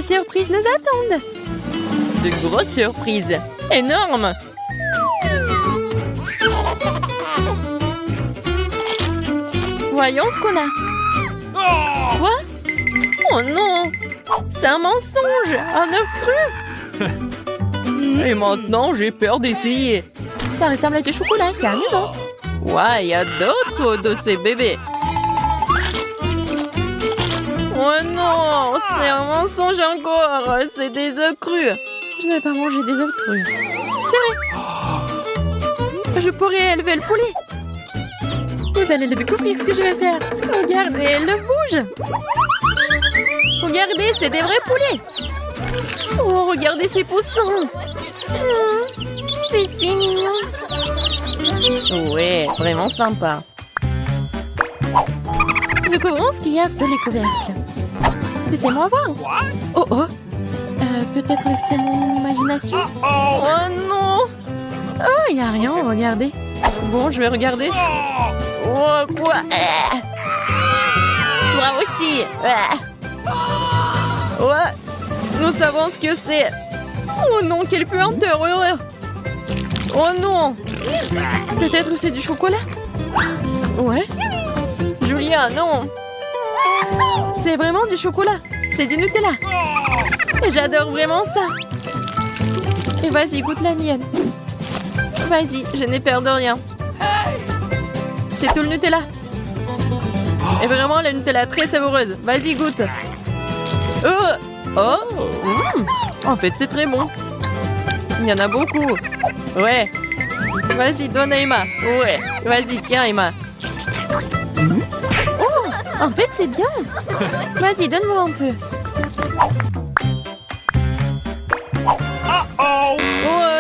Des surprises nous attendent. De grosses surprises. Énormes. Voyons ce qu'on a. Quoi? Oh non! C'est un mensonge! Un œuf cru! Et maintenant, j'ai peur d'essayer. Ça ressemble à du chocolat, c'est amusant. Ouais, il y a d'autres de ces bébés. Oh non! C'est un mensonge encore! C'est des œufs crus! Je ne vais pas manger des œufs crus. C'est vrai! Je pourrais élever le poulet! Vous allez le découvrir ce que je vais faire. Regardez, l'œuf bouge. Regardez, c'est des vrais poulets. Oh, regardez ces poussins. C'est si mignon. Ouais, vraiment sympa. Découvrons ce qu'il y a sous les couvercles. Laissez-moi voir. Oh oh. Peut-être c'est mon imagination. Oh non. Oh, il n'y a rien, regardez. Bon, je vais regarder. Oh, quoi? Toi aussi. Ouais. Nous savons ce que c'est. Oh non, quelle puanteur. Oh non. Peut-être c'est du chocolat? Ouais. Julia, non. C'est vraiment du chocolat. C'est du Nutella. Et j'adore vraiment ça. Et vas-y, goûte la mienne. Vas-y, je n'ai peur de rien. C'est tout le Nutella. Et vraiment, la Nutella très savoureuse. Vas-y, goûte. En fait, c'est très bon. Il y en a beaucoup. Ouais. Vas-y, donne à Emma. Ouais. Vas-y, tiens, Emma. Oh, en fait, c'est bien. Vas-y, donne-moi un peu. Oh,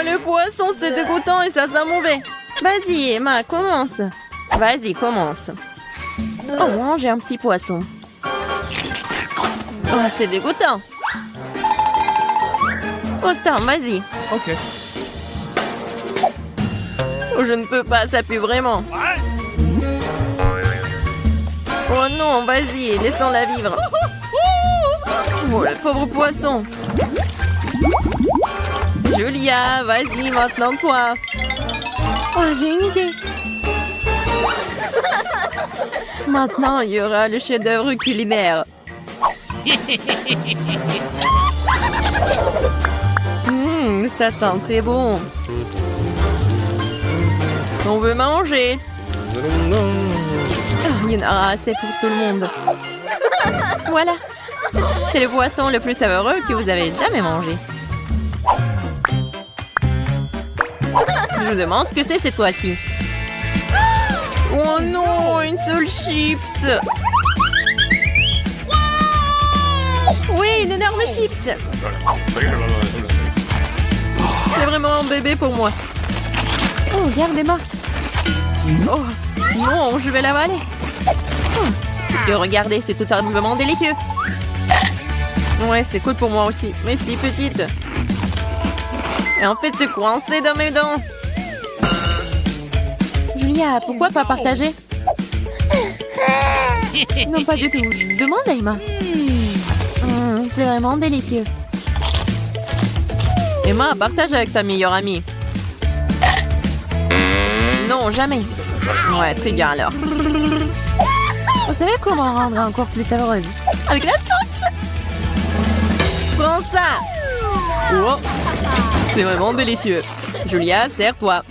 le poisson, c'est dégoûtant et ça sent mauvais. Vas-y, Emma, commence. Vas-y, commence. Oh, j'ai un petit poisson. Oh, c'est dégoûtant. Oh, Star, vas-y. Ok. Oh, je ne peux pas, ça pue vraiment. Oh non, vas-y, laissons-la vivre. Oh, le pauvre poisson. Julia, vas-y, maintenant toi. Oh, j'ai une idée. Maintenant, il y aura le chef-d'œuvre culinaire. Ça sent très bon. On veut manger. Il y en aura assez pour tout le monde. Voilà. C'est le poisson le plus savoureux que vous avez jamais mangé. Je vous demande ce que c'est cette fois-ci. Oh non, une seule chips. Oui, une énorme chips. C'est vraiment un bébé pour moi. Oh, regarde Emma. Oh, non, je vais l'avaler. Parce que regardez, c'est tout simplement délicieux. Ouais, c'est cool pour moi aussi, mais si petite. Et en fait, c'est coincé dans mes dents. Julia, pourquoi pas partager? Non, pas du tout. Demande à Emma. C'est vraiment délicieux. Emma, partage avec ta meilleure amie. Non, jamais. Ouais, très bien alors. Vous savez comment rendre encore plus savoureuse? Avec la sauce. Prends ça. Oh, c'est vraiment délicieux. Julia, sers-toi.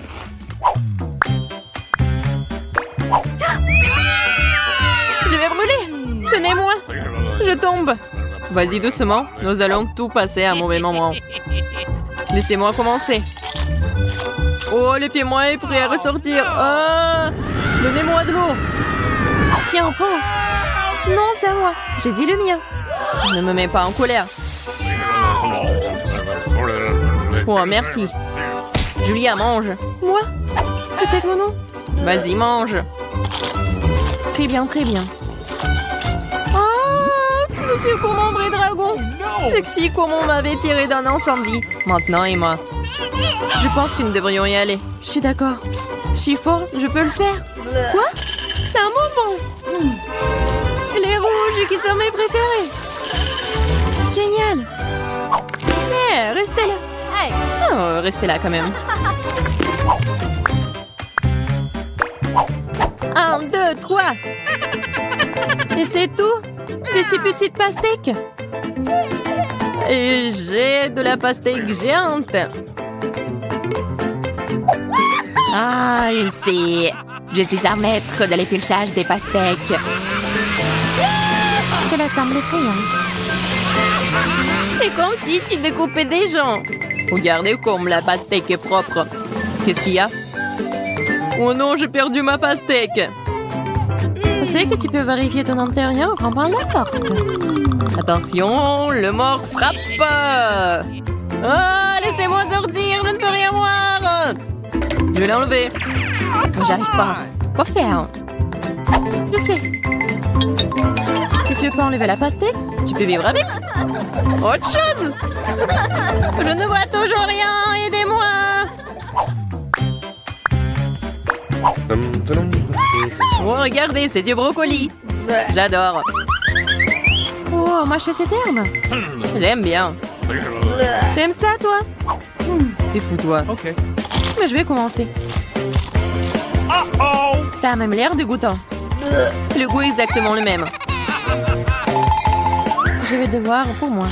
Je vais brûler. Tenez-moi. Je tombe. Vas-y doucement, nous allons tout passer à un mauvais moment. Laissez-moi commencer. Oh, le pied-moi est prêt à ressortir. Oh, donnez-moi de l'eau. Tiens, prends. Non, c'est à moi. J'ai dit le mien. Ne me mets pas en colère. Oh, merci. Julia, mange. Moi? Peut-être non. Vas-y, mange. Très bien, très bien. Monsieur Colombre et Dragon. Sexy comme on m'avait tiré d'un incendie. Maintenant, Emma. Je pense que nous devrions y aller. Je suis d'accord. Chiffon, je peux le faire. Quoi? C'est un bonbon. Les rouges qui sont mes préférés. Génial. mal. Mais restez là. Oh, restez là quand même. 1, 2, 3. Et c'est tout? Des si petites pastèques? Et j'ai de la pastèque géante. Ah, une fille. Je suis un maître de l'épluchage des pastèques. Cela semble effrayant. C'est comme si tu découpais des gens. Regardez comme la pastèque est propre. Qu'est-ce qu'il y a? Oh non, j'ai perdu ma pastèque. Tu sais que tu peux vérifier ton intérieur en ouvrant la porte. Attention, le mort frappe. Ah, laissez-moi sortir, je ne peux rien voir. Je vais l'enlever. J'arrive pas. Quoi faire? Je sais. Si tu veux pas enlever la pastèque, tu peux vivre avec. Autre chose. Je ne vois toujours rien. Aidez-moi. Oh, regardez, c'est du brocoli. J'adore. Oh, mâcher ces termes. J'aime bien. T'aimes ça, toi? T'es fou, toi. Ok. Mais je vais commencer. Ça a même l'air dégoûtant. Le goût est exactement le même. Je vais devoir pour moi.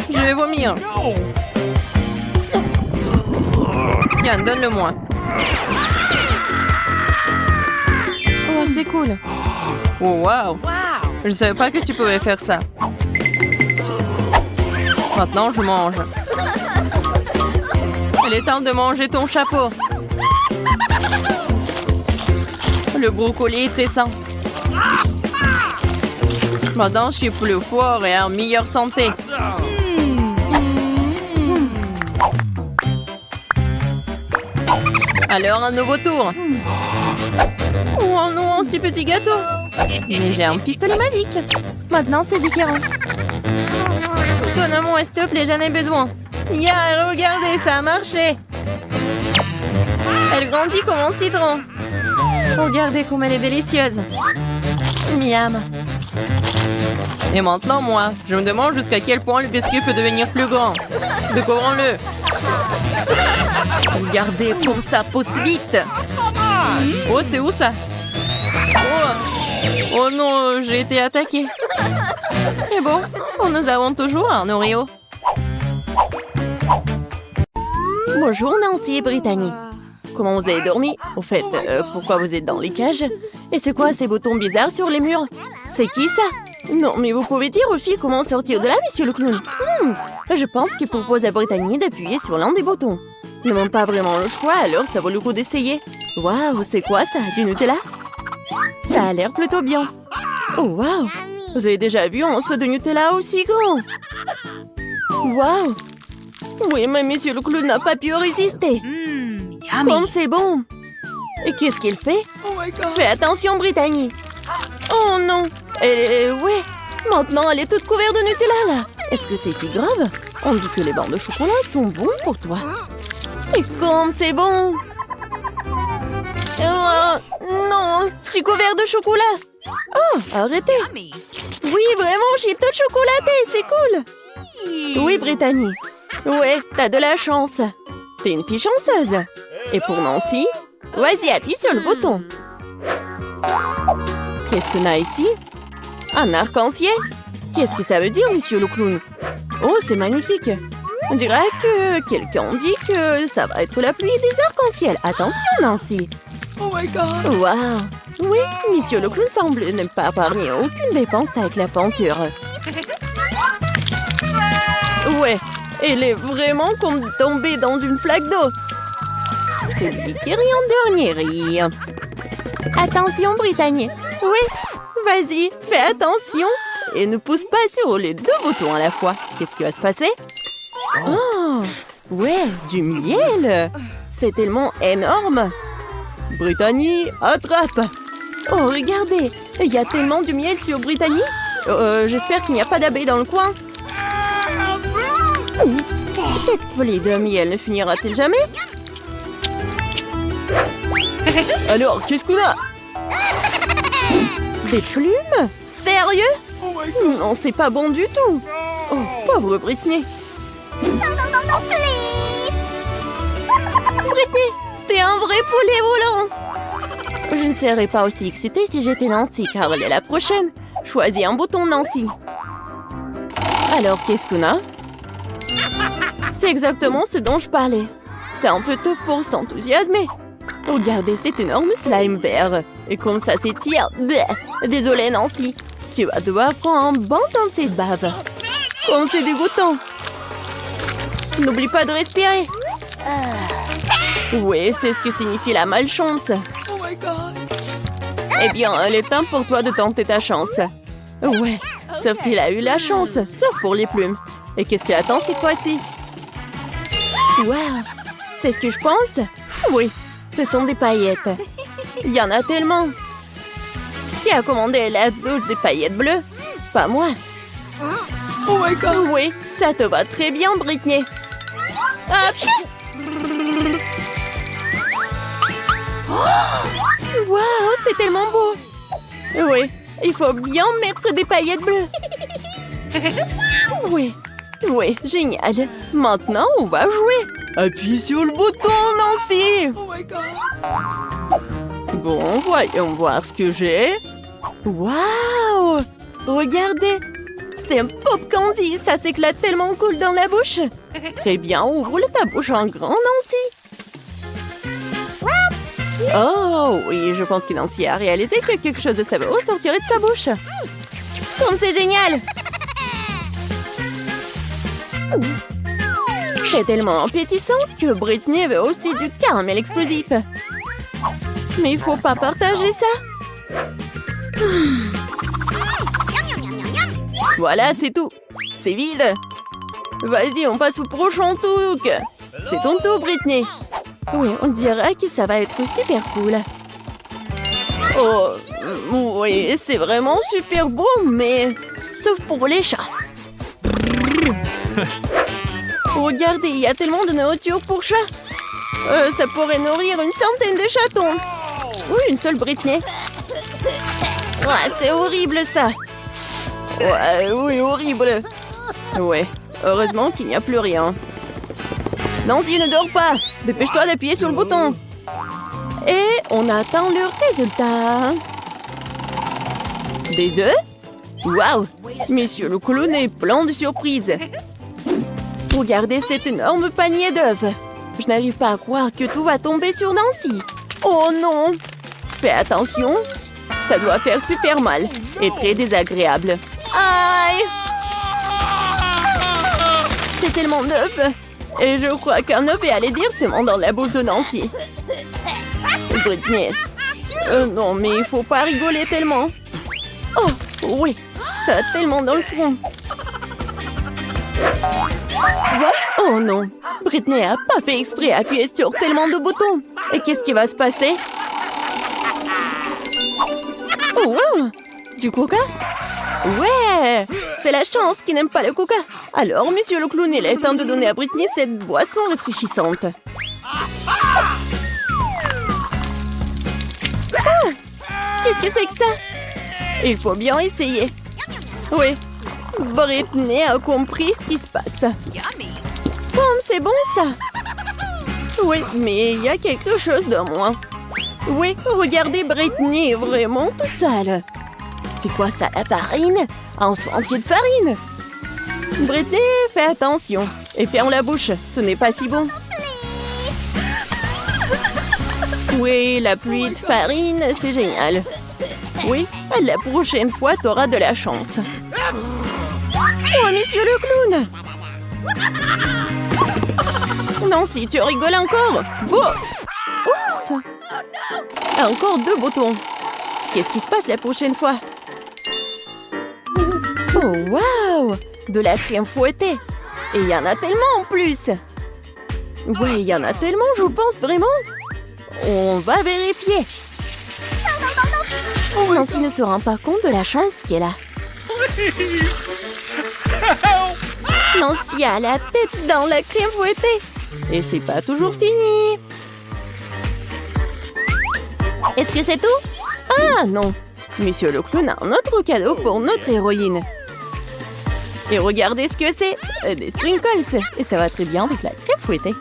Je vais vomir. Tiens, donne-le-moi. Oh, c'est cool. Oh, wow. Je ne savais pas que tu pouvais faire ça. Maintenant, je mange. Il est temps de manger ton chapeau. Le brocoli est très sain. Maintenant, je suis plus fort et en meilleure santé. Alors, un nouveau tour. Oh non, un si petit gâteau. Mais j'ai un pistolet magique. Maintenant, c'est différent. Donne-moi, s'il te plaît, j'en ai besoin. Yeah, regardez, ça a marché. Elle grandit comme un citron. Regardez comme elle est délicieuse. Miam. Et maintenant, moi, je me demande jusqu'à quel point le biscuit peut devenir plus grand. Découvrons-le. Regardez comme ça pousse vite. Oh, c'est où ça? Oh non, j'ai été attaquée. Et bon, nous avons toujours un Oreo. Bonjour Nancy et Brittany. Comment vous avez dormi? Au fait, pourquoi vous êtes dans les cages? Et c'est quoi ces boutons bizarres sur les murs? C'est qui ça? Non, mais vous pouvez dire aux filles comment sortir de là, monsieur le clown. Je pense qu'il propose à Brittany d'appuyer sur l'un des boutons. Ils n'ont pas vraiment le choix, alors ça vaut le coup d'essayer. Waouh, c'est quoi ça? Du Nutella? Ça a l'air plutôt bien. Oh, waouh! Vous avez déjà vu un morceau de Nutella aussi grand? Waouh! Oui, mais monsieur le clown n'a pas pu résister. Comme c'est bon! Et qu'est-ce qu'il fait? Fais attention, Brittany! Oh non! Ouais! Maintenant, elle est toute couverte de Nutella, là! Est-ce que c'est si grave? On dit que les bancs de chocolat sont bons pour toi. Et comme c'est bon! Non! Je suis couverte de chocolat! Oh, arrêtez! Oui, vraiment, j'ai tout chocolaté, c'est cool! Oui, Brittany. Ouais, t'as de la chance. T'es une fille chanceuse. Et pour Nancy, vas-y, appuie sur le bouton. Qu'est-ce qu'on a ici? Un arc-en-ciel? Qu'est-ce que ça veut dire, monsieur le clown? Oh, c'est magnifique. On dirait que quelqu'un dit que ça va être la pluie des arcs-en-ciel. Attention, Nancy. Oh my god! Waouh! Oui, monsieur le clown semble ne pas épargner aucune dépense avec la peinture. Ouais, elle est vraiment comme tombée dans une flaque d'eau. Celui qui rit en dernier rit. Attention, Brittany. Oui, vas-y, fais attention. Et ne pousse pas sur les deux boutons à la fois. Qu'est-ce qui va se passer? Oh, ouais, du miel. C'est tellement énorme. Brittany, attrape. Oh, regardez, il y a tellement de miel sur Brittany. J'espère qu'il n'y a pas d'abeilles dans le coin. Cette plaie de miel ne finira-t-elle jamais? Alors, qu'est-ce qu'on a? Des plumes? Sérieux? Non, c'est pas bon du tout. Oh, pauvre Britney. Non, please. Britney, t'es un vrai poulet volant. Je ne serais pas aussi excitée si j'étais Nancy, car elle est la prochaine. Choisis un bouton, Nancy. Alors, qu'est-ce qu'on a? C'est exactement ce dont je parlais. C'est un peu tôt pour s'enthousiasmer. Regardez cet énorme slime vert. Et comme ça s'étire. Désolée, Nancy. Tu vas devoir prendre un bain dans cette bave. Comme c'est dégoûtant. N'oublie pas de respirer. Oui, c'est ce que signifie la malchance. Eh bien, il est temps pour toi de tenter ta chance. Ouais, sauf qu'il a eu la chance, sauf pour les plumes. Et qu'est-ce qu'il attend cette fois-ci? Waouh, c'est ce que je pense? Oui, ce sont des paillettes. Il y en a tellement. Qui a commandé la douche des paillettes bleues? Pas moi. Oh my God. Oui, ça te va très bien, Britney. Hop. Waouh, c'est tellement beau. Oui, il faut bien mettre des paillettes bleues. Oui, oui, génial. Maintenant, on va jouer. Appuie sur le bouton, Nancy. Oh my God. Bon, voyons voir ce que j'ai. Waouh! Regardez. C'est un pop candy. Ça s'éclate tellement cool dans la bouche. Très bien, ouvre ta bouche en grand, Nancy. Oh, oui, je pense que Nancy a réalisé que quelque chose de savoureux sortirait de sa bouche. Comme c'est génial! C'est tellement appétissant que Britney veut aussi du caramel explosif. Mais il faut pas partager ça. Voilà, c'est tout. C'est vide. Vas-y, on passe au prochain truc. C'est ton tour, Britney. Oui, on dirait que ça va être super cool. Oh, oui, c'est vraiment super beau, mais... Sauf pour les chats. Regardez, il y a tellement de nourriture pour chats. Ça pourrait nourrir une centaine de chatons. Oui, une seule Britney. Ouais, c'est horrible, ça. Ouais, oui, horrible. Ouais, heureusement qu'il n'y a plus rien. Nancy, ne dors pas. Dépêche-toi d'appuyer sur le bouton. Et on attend le résultat. Des œufs? Waouh! Monsieur le clown est plein de surprises. Regardez cet énorme panier d'œufs. Je n'arrive pas à croire que tout va tomber sur Nancy. Oh non! Fais attention. Ça doit faire super mal et très désagréable. Aïe! C'est tellement d'œufs. Et je crois qu'un œuf est allé directement dans la bouche de Nancy. Britney. Non, mais il faut pas rigoler tellement. Oh, oui. Ça a tellement dans le front. Quoi? Oh non. Britney a pas fait exprès d'appuyer sur tellement de boutons. Et qu'est-ce qui va se passer? Oh, wow. Du coca? Ouais! C'est la chance qui n'aime pas le coca. Alors, monsieur le clown, il est temps de donner à Britney cette boisson rafraîchissante. Ah! Qu'est-ce que c'est que ça? Il faut bien essayer. Oui, Britney a compris ce qui se passe. C'est bon, ça? Oui, mais il y a quelque chose de moins. Oui, regardez, Britney est vraiment toute sale. C'est quoi ça, la farine? Un seau entier de farine? Britney, fais attention. Et ferme la bouche, ce n'est pas si bon. Oui, la pluie de farine, c'est génial. Oui, la prochaine fois, t'auras de la chance. Oh, monsieur le clown! Nancy, tu rigoles encore? Bon! Oups! Encore 2 boutons. Qu'est-ce qui se passe la prochaine fois? Oh, waouh! De la crème fouettée. Et il y en a tellement en plus. Ouais, il y en a tellement, je pense vraiment. On va vérifier. Nancy ne se rend pas compte de la chance qu'elle a. Nancy a la tête dans la crème fouettée. Et c'est pas toujours fini. Est-ce que c'est tout? Ah non. Monsieur le clown a un autre cadeau pour notre héroïne. Et regardez ce que c'est. Des sprinkles. Et ça va très bien avec la crème fouettée.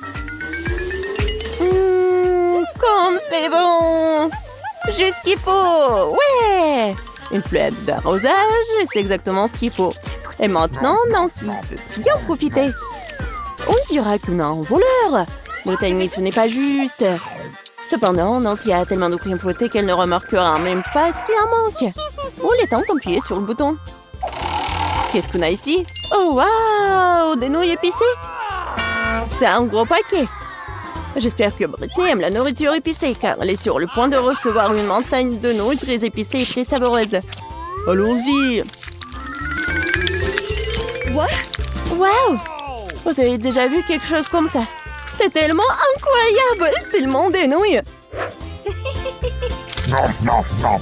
Comme c'est bon. Juste ce qu'il faut. Ouais. Une fluette d'arrosage, c'est exactement ce qu'il faut. Et maintenant, Nancy peut bien profiter. On dira qu'on a un voleur. Brittany, ce n'est pas juste. Cependant, Nancy a tellement de crème fouettée qu'elle ne remarquera même pas ce qui en manque. Oh, il est temps d'appuyer sur le bouton. Qu'est-ce qu'on a ici? Oh, waouh! Des nouilles épicées? C'est un gros paquet. J'espère que Brittany aime la nourriture épicée, car elle est sur le point de recevoir une montagne de nouilles très épicées et très savoureuses. Allons-y! Waouh! Vous avez déjà vu quelque chose comme ça? C'était tellement incroyable! Tellement des nouilles!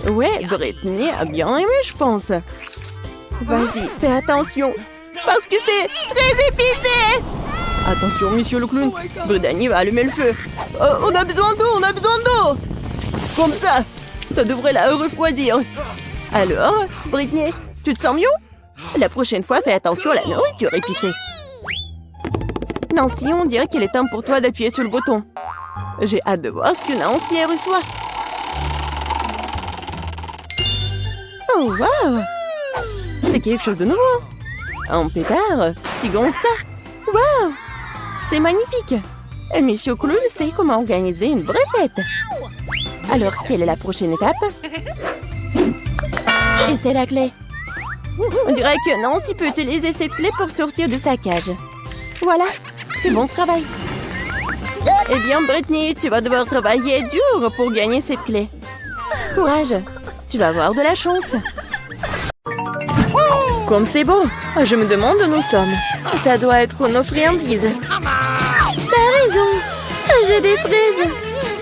Ouais, Brittany a bien aimé, je pense. Vas-y, fais attention, parce que c'est très épicé! Attention, monsieur le clown, Brittany va allumer le feu. On a besoin d'eau, on a besoin d'eau! Comme ça devrait la refroidir. Alors, Brittany, tu te sens mieux? La prochaine fois, fais attention à la nourriture épicée. Nancy, on dirait qu'il est temps pour toi d'appuyer sur le bouton. J'ai hâte de voir ce que Nancy reçoit. Oh, waouh! C'est quelque chose de nouveau. Un pétard, si grand que ça. Waouh! C'est magnifique. Monsieur Clown sait comment organiser une vraie fête. Alors, quelle est la prochaine étape? Et c'est la clé. On dirait que Nancy peut utiliser cette clé pour sortir de sa cage. Voilà, c'est bon travail. Eh bien, Brittany, tu vas devoir travailler dur pour gagner cette clé. Courage, tu vas avoir de la chance. Comme c'est beau, je me demande où nous sommes. Ça doit être nos friandises. T'as raison, j'ai des fraises.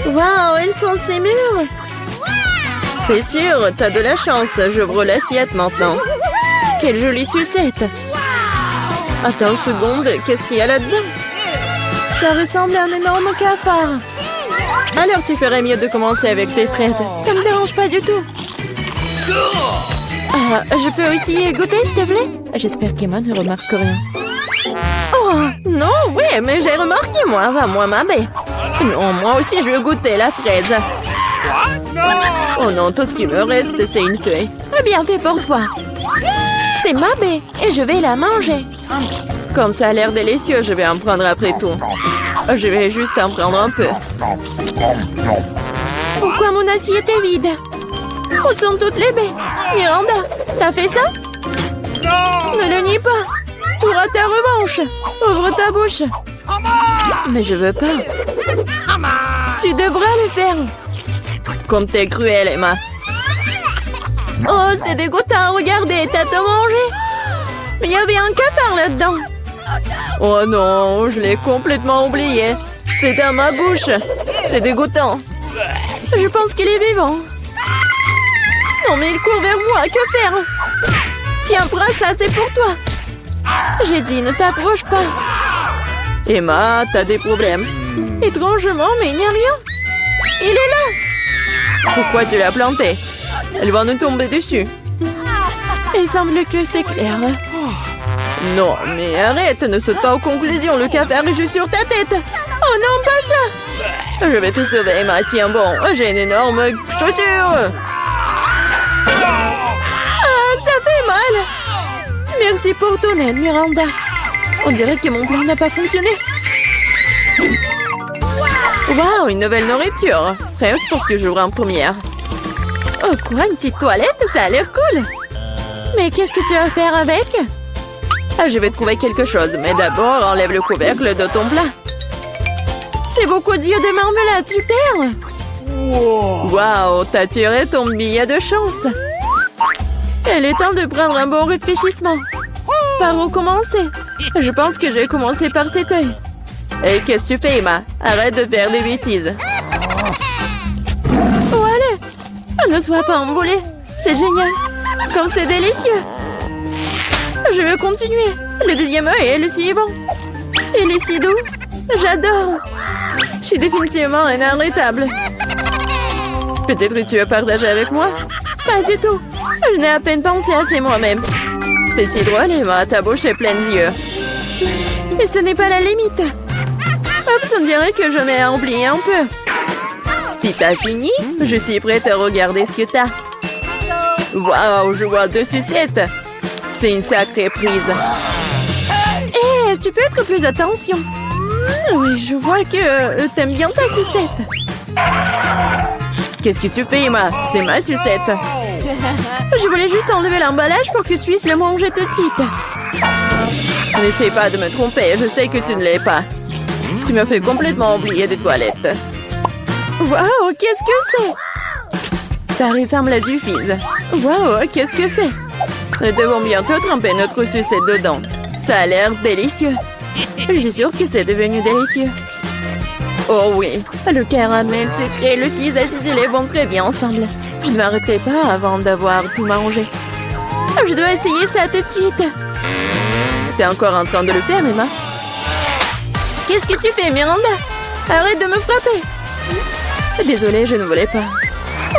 Waouh, elles sont si mûres. C'est sûr, t'as de la chance. J'ouvre l'assiette maintenant. Quelle jolie sucette. Attends une seconde, qu'est-ce qu'il y a là-dedans? Ça ressemble à un énorme cafard. Alors tu ferais mieux de commencer avec tes fraises. Ça me dérange pas du tout. Je peux aussi goûter, s'il te plaît? J'espère qu'Emma ne remarque rien. Oh, non, oui, mais j'ai remarqué, moi. Va-moi, ma baie. Non, moi aussi, je veux goûter la fraise. Oh non, tout ce qui me reste, c'est une feuille. Bien fait pour toi. C'est ma baie et je vais la manger. Comme ça a l'air délicieux, je vais en prendre après tout. Je vais juste en prendre un peu. Pourquoi mon assiette est vide? Où sont toutes les baies? Miranda, t'as fait ça? Ne le nie pas. Tu auras ta revanche. Ouvre ta bouche. Mais je veux pas. Tu devras le faire. Comme t'es cruelle, Emma. Oh, c'est dégoûtant. Regardez, t'as tout mangé. Mais il y avait un cafard là-dedans. Oh non, je l'ai complètement oublié. C'est dans ma bouche. C'est dégoûtant. Je pense qu'il est vivant. Non, mais il court vers moi. Que faire? Tiens, prends ça, c'est pour toi. J'ai dit, ne t'approche pas. Emma, t'as des problèmes. Étrangement, mais il n'y a rien. Il est là. Pourquoi tu l'as planté? Elle va nous tomber dessus. Il semble que c'est clair. Non, mais arrête, ne saute pas aux conclusions. Le cafard est juste sur ta tête. Oh non, pas ça. Je vais te sauver, Emma. Tiens, bon, j'ai une énorme chaussure. Ah, ça fait mal. Merci pour ton aide, Miranda. On dirait que mon plan n'a pas fonctionné. Waouh, une nouvelle nourriture. Presque pour que j'ouvre en première. Oh quoi, une petite toilette? Ça a l'air cool. Mais qu'est-ce que tu vas faire avec? Je vais trouver quelque chose, mais d'abord, enlève le couvercle de ton plat. C'est beaucoup d'yeux de marmelade, super. Waouh, t'as tiré ton billet de chance. Il est temps de prendre un bon réfléchissement. Par où commencer? Je pense que je vais commencer par cet œil. Et qu'est-ce que tu fais, Emma? Arrête de faire des bêtises. Oh, allez! Ne sois pas emballée. C'est génial. Comme c'est délicieux. Je veux continuer. Le deuxième œil est le suivant. Il est si doux. J'adore. Je suis définitivement inarrêtable. Peut-être que tu veux partager avec moi? Pas du tout. Je n'ai à peine pensé à c'est moi-même. C'est si drôle, Emma, ta bouche est pleine d'yeux. Et ce n'est pas la limite. Oups, on dirait que j'en ai oublié un peu. Si t'as fini, je suis prête à regarder ce que t'as. Waouh, je vois 2 sucettes. C'est une sacrée prise. Hé, tu peux être plus attention. Oui, je vois que t'aimes bien ta sucette. Qu'est-ce que tu fais, Emma? C'est ma sucette. Je voulais juste enlever l'emballage pour que tu puisses le manger tout de suite. N'essaie pas de me tromper, je sais que tu ne l'es pas. Tu me fais complètement oublier des toilettes. Waouh, qu'est-ce que c'est? Ça ressemble à du fizz. Waouh, qu'est-ce que c'est? Nous devons bientôt tremper notre sucette dedans. Ça a l'air délicieux. Je suis sûre que c'est devenu délicieux. Oh oui, le caramel sucré et le fizz acidulé vont très bien ensemble. Je ne m'arrêterai pas avant d'avoir tout mangé. Je dois essayer ça tout de suite. T'es encore en train de le faire, Emma? Qu'est-ce que tu fais, Miranda? Arrête de me frapper. Désolée, je ne voulais pas.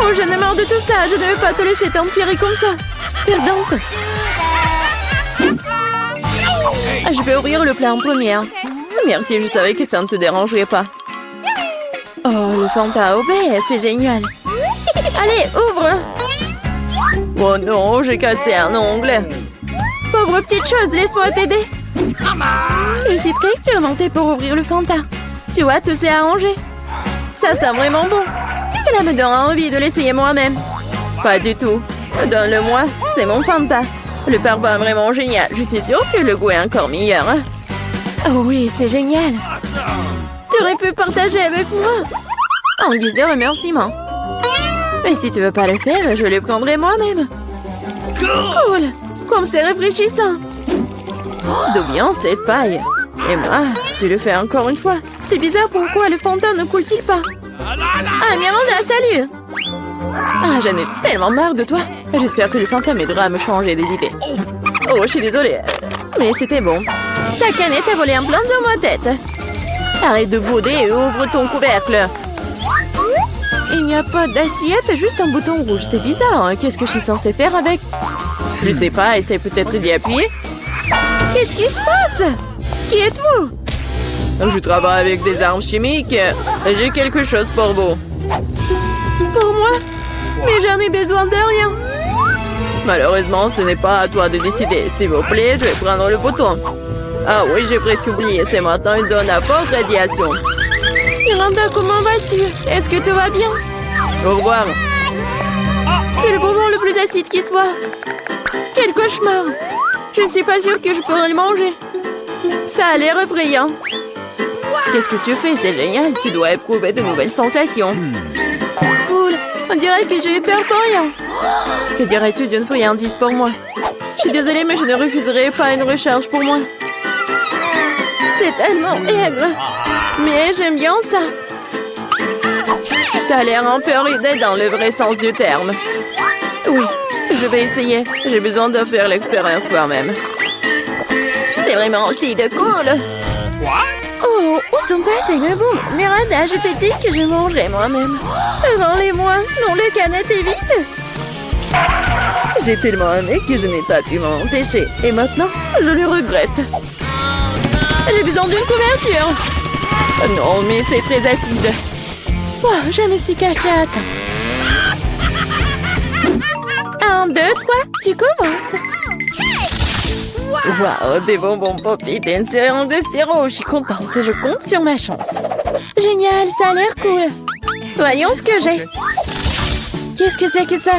Oh, j'en ai marre de tout ça. Je ne vais pas te laisser t'en tirer comme ça. Perdante. Je vais ouvrir le plat en première. Merci, je savais que ça ne te dérangerait pas. Oh, le Fanta au baie, c'est génial. Allez, ouvre. Oh non, j'ai cassé un ongle. Pauvre petite chose, laisse-moi t'aider. Je suis très expérimentée pour ouvrir le Fanta. Tu vois, tout s'est arrangé. Ça sent vraiment bon. Cela me donne envie de l'essayer moi-même. Pas du tout. Donne-le-moi, c'est mon Fanta. Le parfum est vraiment génial. Je suis sûre que le goût est encore meilleur. Hein? Oh oui, c'est génial. Tu aurais pu partager avec moi. En guise de remerciement. Mais si tu veux pas le faire, je le prendrai moi-même. Cool. Comme c'est rafraîchissant. D'où vient cette paille? Emma, tu le fais encore une fois. C'est bizarre, pourquoi le Fanta ne coule-t-il pas? Ah, Miranda, salut! Ah, j'en ai tellement marre de toi. J'espère que le Fanta m'aidera à me changer des idées. Oh, je suis désolée. Mais c'était bon. Ta canette a volé un plan dans ma tête. Arrête de bouder et ouvre ton couvercle. Il n'y a pas d'assiette, juste un bouton rouge. C'est bizarre, hein? Qu'est-ce que je suis censée faire avec? Je sais pas, essaie peut-être d'y appuyer. Qu'est-ce qui se passe? Qui êtes-vous? Je travaille avec des armes chimiques. J'ai quelque chose pour vous. Pour moi? Mais j'en ai besoin de rien. Malheureusement, ce n'est pas à toi de décider. S'il vous plaît, je vais prendre le bouton. Ah oui, j'ai presque oublié. C'est maintenant une zone à forte radiation. Miranda, comment vas-tu? Est-ce que tout va bien? Au revoir. C'est le bonbon le plus acide qui soit. Quel cauchemar. Je ne suis pas sûre que je pourrais le manger. Ça a l'air effrayant. Qu'est-ce que tu fais? C'est génial. Tu dois éprouver de nouvelles sensations. Cool. On dirait que j'ai eu peur pour rien. Que dirais-tu d'une friandise pour moi? Je suis désolée, mais je ne refuserai pas une recharge pour moi. C'est tellement aigre. Mais j'aime bien ça. T'as l'air un peu ridé dans le vrai sens du terme. Oui, je vais essayer. J'ai besoin de faire l'expérience moi-même. C'est vraiment aussi de cool. Oh, où sont passés mes bons? Miranda, je t'ai dit que je mangerais moi-même. Rends-les-moi. Non, le canette est vide. J'ai tellement aimé que je n'ai pas pu m'en empêcher. Et maintenant, je le regrette. J'ai besoin d'une couverture. Non, mais c'est très acide. Oh, je me suis cachée à temps. 1, 2, 3, tu commences. Waouh, des bonbons Poppy et une sérum de sirop. Je suis contente, je compte sur ma chance. Génial, ça a l'air cool. Voyons ce que j'ai. Qu'est-ce que c'est que ça?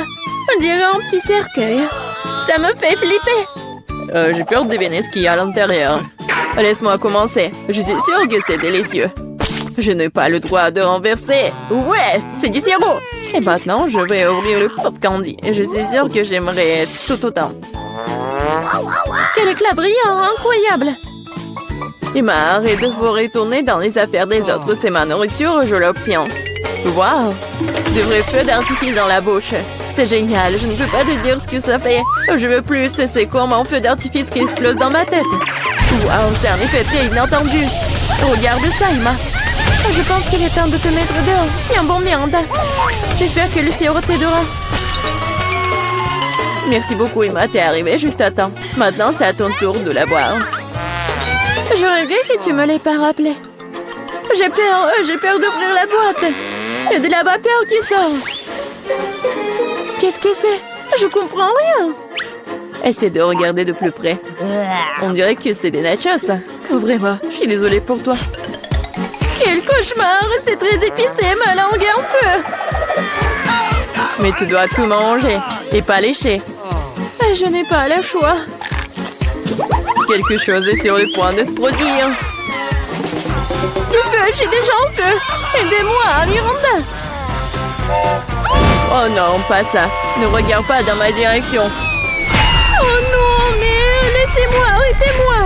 On dirait un petit cercueil. Ça me fait flipper. J'ai peur de deviner ce qu'il y a à l'intérieur. Laisse-moi commencer. Je suis sûre que c'est délicieux. Je n'ai pas le droit de renverser. Ouais, c'est du sirop. Et maintenant, je vais ouvrir le pop candy. Et je suis sûre que j'aimerais tout autant. Quel éclat brillant, incroyable. Emma, arrête de vous retourner dans les affaires des autres. C'est ma nourriture, je l'obtiens. Waouh, de vrais feux d'artifice dans la bouche. C'est génial, je ne peux pas te dire ce que ça fait. Je veux plus, c'est comme un feu d'artifice qui explose dans ma tête. Waouh, c'est un effet très inattendu. Regarde ça, Emma. Je pense qu'il est temps de te mettre dehors. Tiens bon, Miranda. J'espère que le sirop t'aidera. Merci beaucoup, Emma, t'es arrivée juste à temps. Maintenant, c'est à ton tour de la boire. J'aurais bien que tu me l'aies pas rappelé. J'ai peur d'ouvrir la boîte. Il y a de la vapeur qui sort. Qu'est-ce que c'est? Je comprends rien. Essaie de regarder de plus près. On dirait que c'est des nachos. Ouvrez-moi, je suis désolée pour toi. Quel cauchemar! C'est très épicé, ma langue est en feu. Mais tu dois tout manger et pas lécher. Je n'ai pas le choix. Quelque chose est sur le point de se produire. Du feu, je suis déjà en feu. Aidez-moi, Miranda. Oh non, pas ça. Ne regarde pas dans ma direction. Oh non, mais laissez-moi, arrêtez-moi.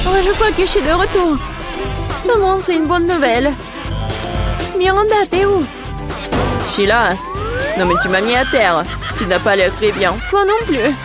Oh, je crois que je suis de retour. Maman, c'est une bonne nouvelle. Miranda, t'es où? Je suis là. Non, mais tu m'as mis à terre. Tu n'as pas l'air très bien. Toi non plus.